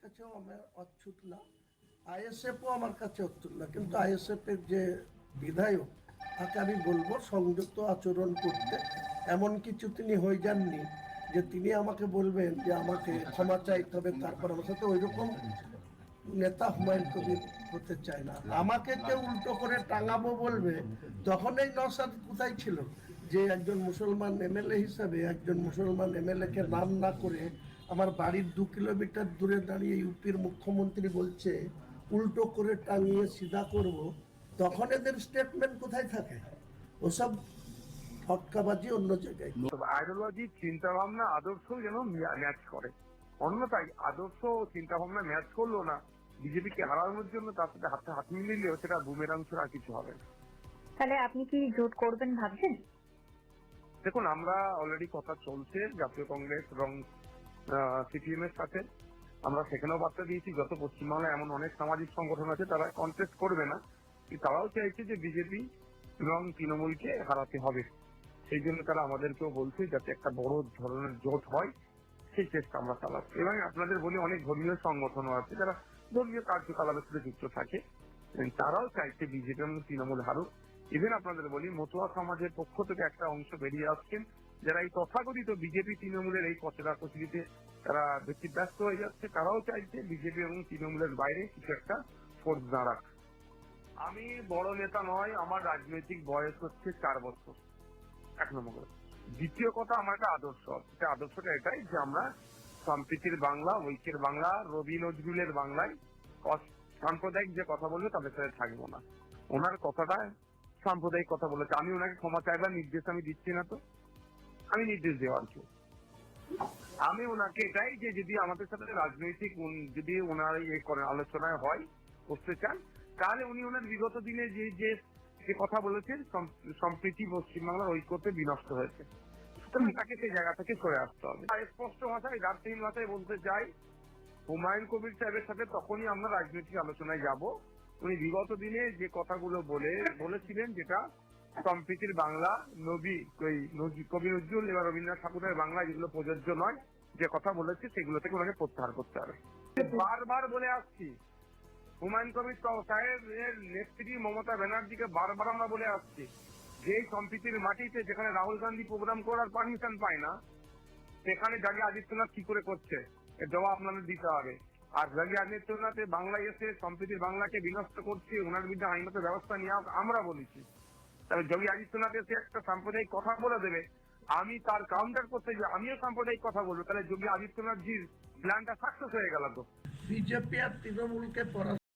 কাছেও আমার অচ্ছুত না, আইএসএফও আমার কাছে অচ্ছুত না, কিন্তু আইএসএফ এর যে বিধায়ক তাকে আমি বলবো সংযত আচরণ করতে। এমন কিছু তিনি হয়ে যাননি যে তিনি আমাকে বলবেন যে আমাকে ক্ষমা চাইতে হবে, তারপর আমার সাথে ওইরকম নেতা হুমায়ুন কবির হতে চায় না। আমাকে কেউ উল্টো করে টাঙাবো বলবে, তখন এই নওশাদ কোথায় ছিল যে একজন মুসলমান এমএলএ হিসাবে একজন মুসলমান এমএলএ কে নাম না করে আমার বাড়ির 2 কিলোমিটার দূরে দাঁড়িয়ে ইউপির মুখ্যমন্ত্রী বলছে উল্টো করে টাঙিয়ে সিধা করব, তখন এদের স্টেটমেন্ট কোথায় থাকে? ওসব ফটকাবাজি অন্য জায়গায়। আইডিওলজি, চিন্তা ভাবনা, আদর্শ যেন ম্যাচ করে, অন্যথায় আদর্শ চিন্তা ভাবনা ম্যাচ করলো না, বিজেপিকে হারানোর জন্য তার সাথে হাতে হাত মিলিয়েও সেটা বুমেরাং ছাড়া আর কিছু হবে না। তাহলে আপনি কি জোট করবেন ভাবছেন? দেখুন, আমরা অলরেডি কথা চলছে জাতীয় কংগ্রেস এবং সিপিএম এর সাথে, আমরা সেখানেও বার্তা দিয়েছি যত পশ্চিমবাংলায় এমন অনেক সামাজিক সংগঠন আছে তারা কন্টেস্ট করবে না, তারাও চাইছে যে বিজেপি এবং তৃণমূলকে হারাতে হবে, সেই জন্য তারা আমাদেরকেও বলছে যাতে একটা বড় ধরনের জোট হয়, সেই চেষ্টা আমরা চালাচ্ছি। এবং আপনাদের বলি অনেক ধর্মীয় সংগঠনও আছে যারা ধর্মীয় কার্যকলাপের সাথে যুক্ত থাকে, তারাও চাইছে বিজেপি এবং তৃণমূল হারুক। ইভেন আপনাদের বলি মতুয়া সমাজের পক্ষ থেকে একটা অংশ বেরিয়ে আসছেন যারা এই তথাকথিত বিজেপি তৃণমূলের এই কচরা কচুরিতে তারা বেশি ব্যস্ত হয়ে যাচ্ছে, তারাও চাইছে বিজেপি এবং তৃণমূলের বাইরে কিছু একটা ফোর্স দাঁড়াক। আমি বড় নেতা নয়, আমার রাজনৈতিক বয়স হচ্ছে 4 বছর, 1 নম্বর। দ্বিতীয় কথা, আমার একটা আদর্শ আছে, আদর্শটা এটাই যে আমরা সম্প্রীতির বাংলা, ঐক্যের বাংলা, রবি নজরুলের বাংলায় সাম্প্রদায়িক যে কথা বলবে তাদের সাথে থাকবো না। ওনার কথাটা সাম্প্রদায়িক কথা বলেছে, আমি ওনাকে ক্ষমা চাইবার নির্দেশ আমি দিচ্ছি না, তো আমি নির্দেশ দেওয়ার কি? আমি ওনাকে এটাই যে যদি আমাদের সাথে রাজনৈতিক যদি ওনার আলোচনায় হয় করতে চান, তাহলে উনি ওনার বিগত দিনে যে কথা বলেছেন সম্প্রীতি পশ্চিমবাংলার ঐক্যতে বিনষ্ট হয়েছে, সুতরাং তাকে সেই জায়গা থেকে সরে আসতে হবে। স্পষ্ট ভাষায় রাজশাহীর ভাষায় বলতে চাই, হুমায়ুন কবির সাহেবের সাথে তখনই আমরা রাজনৈতিক আলোচনায় যাব উনি বিগত দিনে যে কথাগুলো বলেছিলেন, যেটা সম্প্রীতির বাংলা, কবি নজরুল এবং রবীন্দ্রনাথ ঠাকুরের বাংলা যেগুলো প্রযোজ্য নয়, যে কথা বলেছে সেগুলো থেকে ওনাকে প্রত্যাহার করতে হবে। বারবার বলে আসছি, হুমায়ুন কবির সাহেবের নেত্রী মমতা ব্যানার্জিকে বারবার আমরা বলে আসছি যে সম্প্রীতির মাটিতে যেখানে রাহুল গান্ধী প্রোগ্রাম করার পারমিশন পায় না, সেখানে যোগী আদিত্যনাথ কি করে করছে এর জবাব আপনাদের দিতে হবে। আর যোগী আদিত্যনাথ বাংলায় এসে সম্প্রীতির বাংলাকে বিনষ্ট করছে, ওনার বিরুদ্ধে আইনগত ব্যবস্থা নেওয়া আমরা বলেছি। তবে যোগী আদিত্যনাথ এসে একটা সাম্প্রদায়িক কথা বলে দেবে, আমি তার কাউন্টার করতে যে আমিও সাম্প্রদায়িক কথা বলবো, তাহলে যোগী আদিত্যনাথজির প্ল্যানটা সাকসেস হয়ে গেল। তো বিজেপি আর তৃণমূলকে